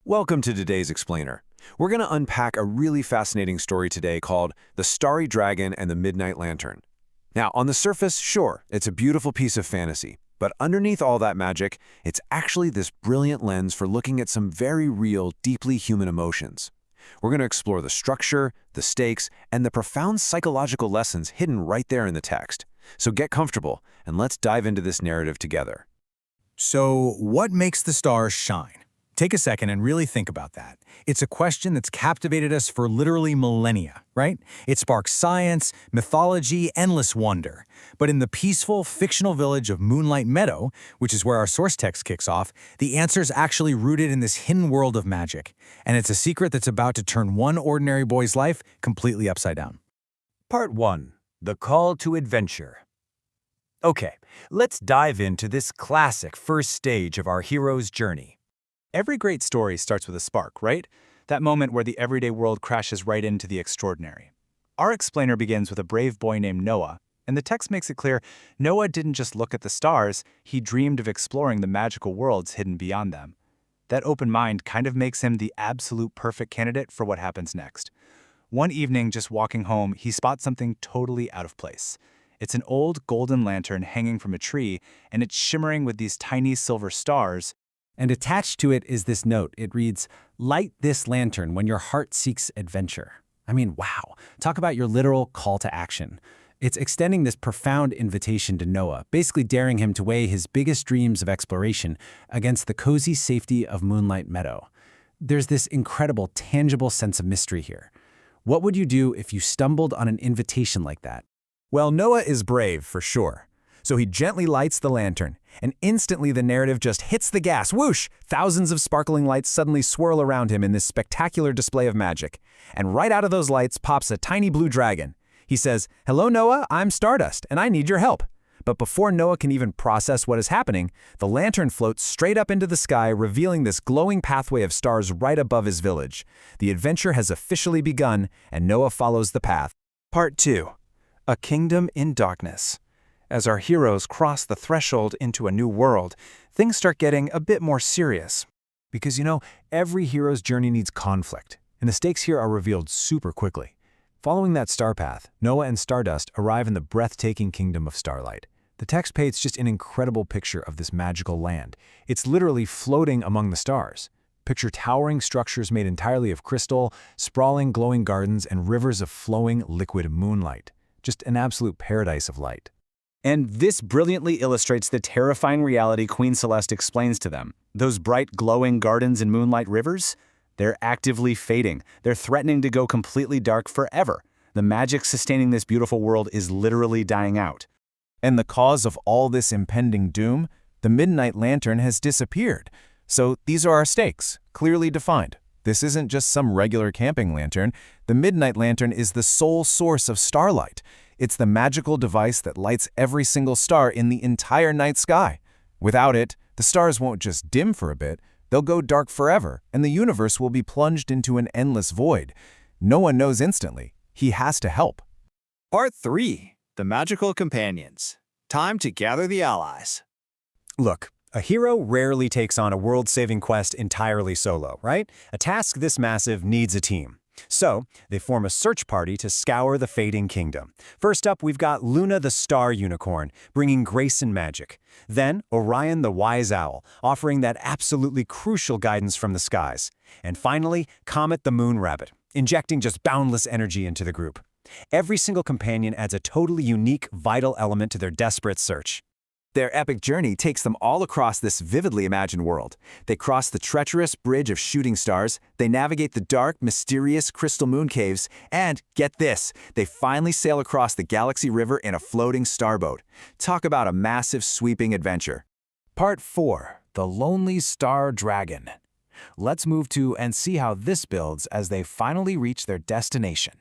Welcome to today's Explainer. We're going to unpack a really fascinating story today called The Starry Dragon and the Midnight Lantern. Now, on the surface, sure, it's a beautiful piece of fantasy, but underneath all that magic, it's actually this brilliant lens for looking at some very real, deeply human emotions. We're going to explore the structure, the stakes, and the profound psychological lessons hidden right there in the text. So get comfortable, and let's dive into this narrative together. So, what makes the stars shine? Take a second and really think about that. It's a question that's captivated us for literally millennia, right? It sparks science, mythology, endless wonder. But in the peaceful, fictional village of Moonlight Meadow, which is where our source text kicks off, the answer's actually rooted in this hidden world of magic. And it's a secret that's about to turn one ordinary boy's life completely upside down. Part 1. The Call to Adventure. Okay, let's dive into this classic first stage of our hero's journey. Every great story starts with a spark, right? That moment where the everyday world crashes right into the extraordinary. Our explainer begins with a brave boy named Noah, and the text makes it clear Noah didn't just look at the stars, he dreamed of exploring the magical worlds hidden beyond them. That open mind kind of makes him the absolute perfect candidate for what happens next. One evening, just walking home, he spots something totally out of place. It's an old golden lantern hanging from a tree, and it's shimmering with these tiny silver stars. And attached to it is this note. It reads, "Light this lantern when your heart seeks adventure." I mean, wow. Talk about your literal call to action. It's extending this profound invitation to Noah, basically daring him to weigh his biggest dreams of exploration against the cozy safety of Moonlight Meadow. There's this incredible, tangible sense of mystery here. What would you do if you stumbled on an invitation like that? Well, Noah is brave, for sure. So he gently lights the lantern, and instantly the narrative just hits the gas. Whoosh! Thousands of sparkling lights suddenly swirl around him in this spectacular display of magic. And right out of those lights pops a tiny blue dragon. He says, "Hello, Noah, I'm Stardust, and I need your help." But before Noah can even process what is happening, the lantern floats straight up into the sky, revealing this glowing pathway of stars right above his village. The adventure has officially begun, and Noah follows the path. Part 2. A Kingdom in Darkness. As our heroes cross the threshold into a new world, things start getting a bit more serious. Because, every hero's journey needs conflict, and the stakes here are revealed super quickly. Following that star path, Noah and Stardust arrive in the breathtaking Kingdom of Starlight. The text paints just an incredible picture of this magical land. It's literally floating among the stars. Picture towering structures made entirely of crystal, sprawling glowing gardens, and rivers of flowing liquid moonlight. Just an absolute paradise of light. And this brilliantly illustrates the terrifying reality Queen Celeste explains to them. Those bright, glowing gardens and moonlight rivers, they're actively fading. They're threatening to go completely dark forever. The magic sustaining this beautiful world is literally dying out. And the cause of all this impending doom? The Midnight Lantern has disappeared. So these are our stakes, clearly defined. This isn't just some regular camping lantern. The Midnight Lantern is the sole source of starlight. It's the magical device that lights every single star in the entire night sky. Without it, the stars won't just dim for a bit, they'll go dark forever, and the universe will be plunged into an endless void. Noah knows instantly. He has to help. Part 3. The Magical Companions. Time to gather the allies. Look, a hero rarely takes on a world-saving quest entirely solo, right? A task this massive needs a team. So, they form a search party to scour the fading kingdom. First up, we've got Luna the Star Unicorn, bringing grace and magic. Then, Orion the Wise Owl, offering that absolutely crucial guidance from the skies. And finally, Comet the Moon Rabbit, injecting just boundless energy into the group. Every single companion adds a totally unique, vital element to their desperate search. Their epic journey takes them all across this vividly imagined world. They cross the treacherous bridge of shooting stars, they navigate the dark, mysterious crystal moon caves, and, get this, they finally sail across the galaxy river in a floating starboat. Talk about a massive, sweeping adventure. Part 4. The Lonely Star Dragon. Let's move to and see how this builds as they finally reach their destination.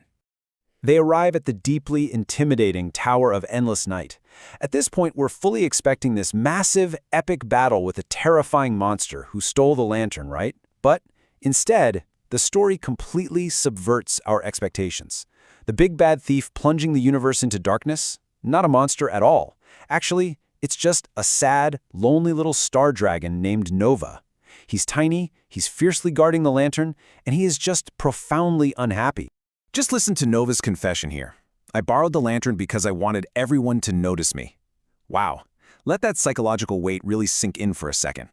They arrive at the deeply intimidating Tower of Endless Night. At this point, we're fully expecting this massive, epic battle with a terrifying monster who stole the lantern, right? But instead, the story completely subverts our expectations. The big bad thief plunging the universe into darkness? Not a monster at all. Actually, it's just a sad, lonely little star dragon named Nova. He's tiny, he's fiercely guarding the lantern, and he is just profoundly unhappy. Just listen to Nova's confession here. I borrowed the lantern because I wanted everyone to notice me. Wow, let that psychological weight really sink in for a second.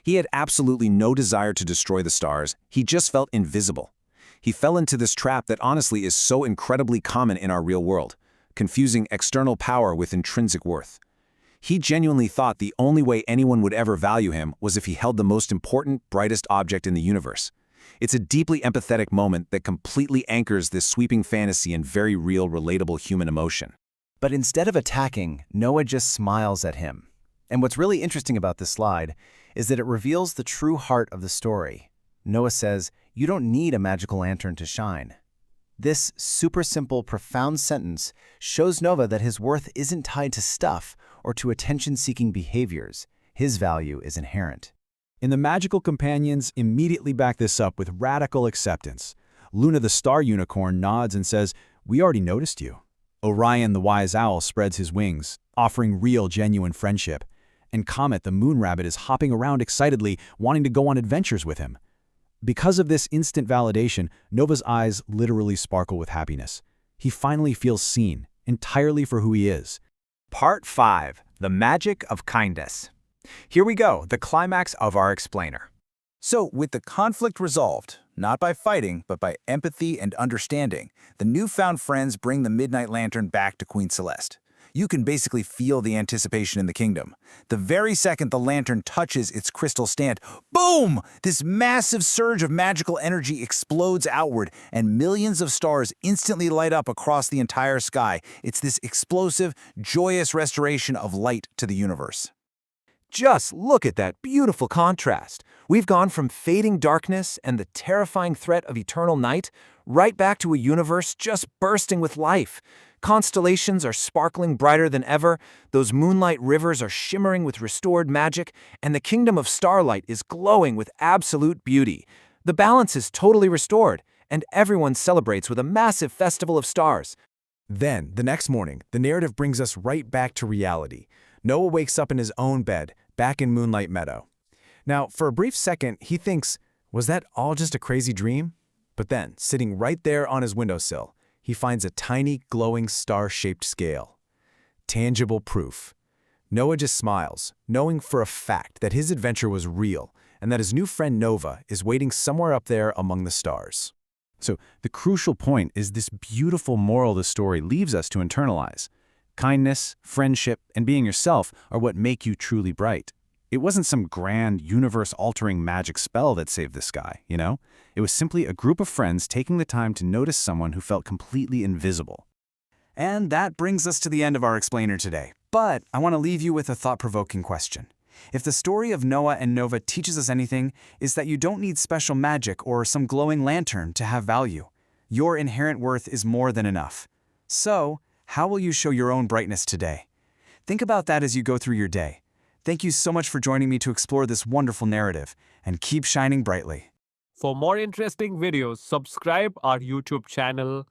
He had absolutely no desire to destroy the stars, he just felt invisible. He fell into this trap that honestly is so incredibly common in our real world, confusing external power with intrinsic worth. He genuinely thought the only way anyone would ever value him was if he held the most important, brightest object in the universe. It's a deeply empathetic moment that completely anchors this sweeping fantasy in very real, relatable human emotion. But instead of attacking, Noah just smiles at him. And what's really interesting about this slide is that it reveals the true heart of the story. Noah says, "You don't need a magical lantern to shine." This super simple, profound sentence shows Noah that his worth isn't tied to stuff or to attention-seeking behaviors. His value is inherent. And the magical companions immediately back this up with radical acceptance. Luna the star unicorn nods and says, "We already noticed you." Orion the Wise Owl spreads his wings, offering real, genuine friendship. And Comet the Moon Rabbit is hopping around excitedly, wanting to go on adventures with him. Because of this instant validation, Nova's eyes literally sparkle with happiness. He finally feels seen, entirely for who he is. Part 5. The Magic of Kindness. Here we go, the climax of our explainer. So, with the conflict resolved, not by fighting, but by empathy and understanding, the newfound friends bring the Midnight Lantern back to Queen Celeste. You can basically feel the anticipation in the kingdom. The very second the lantern touches its crystal stand, boom! This massive surge of magical energy explodes outward, and millions of stars instantly light up across the entire sky. It's this explosive, joyous restoration of light to the universe. Just look at that beautiful contrast. We've gone from fading darkness and the terrifying threat of eternal night right back to a universe just bursting with life. Constellations are sparkling brighter than ever, those moonlight rivers are shimmering with restored magic, and the Kingdom of Starlight is glowing with absolute beauty. The balance is totally restored, and everyone celebrates with a massive festival of stars. Then, the next morning, the narrative brings us right back to reality. Noah wakes up in his own bed, back in Moonlight Meadow. Now, for a brief second, he thinks, was that all just a crazy dream? But then, sitting right there on his windowsill, he finds a tiny, glowing, star-shaped scale. Tangible proof. Noah just smiles, knowing for a fact that his adventure was real and that his new friend Nova is waiting somewhere up there among the stars. So, the crucial point is this beautiful moral the story leaves us to internalize. Kindness, friendship, and being yourself are what make you truly bright. It wasn't some grand, universe-altering magic spell that saved this guy, you know? It was simply a group of friends taking the time to notice someone who felt completely invisible. And that brings us to the end of our explainer today. But I want to leave you with a thought-provoking question. If the story of Noah and Nova teaches us anything, it's that you don't need special magic or some glowing lantern to have value. Your inherent worth is more than enough. So, how will you show your own brightness today? Think about that as you go through your day. Thank you so much for joining me to explore this wonderful narrative, and keep shining brightly. For more interesting videos, subscribe our YouTube channel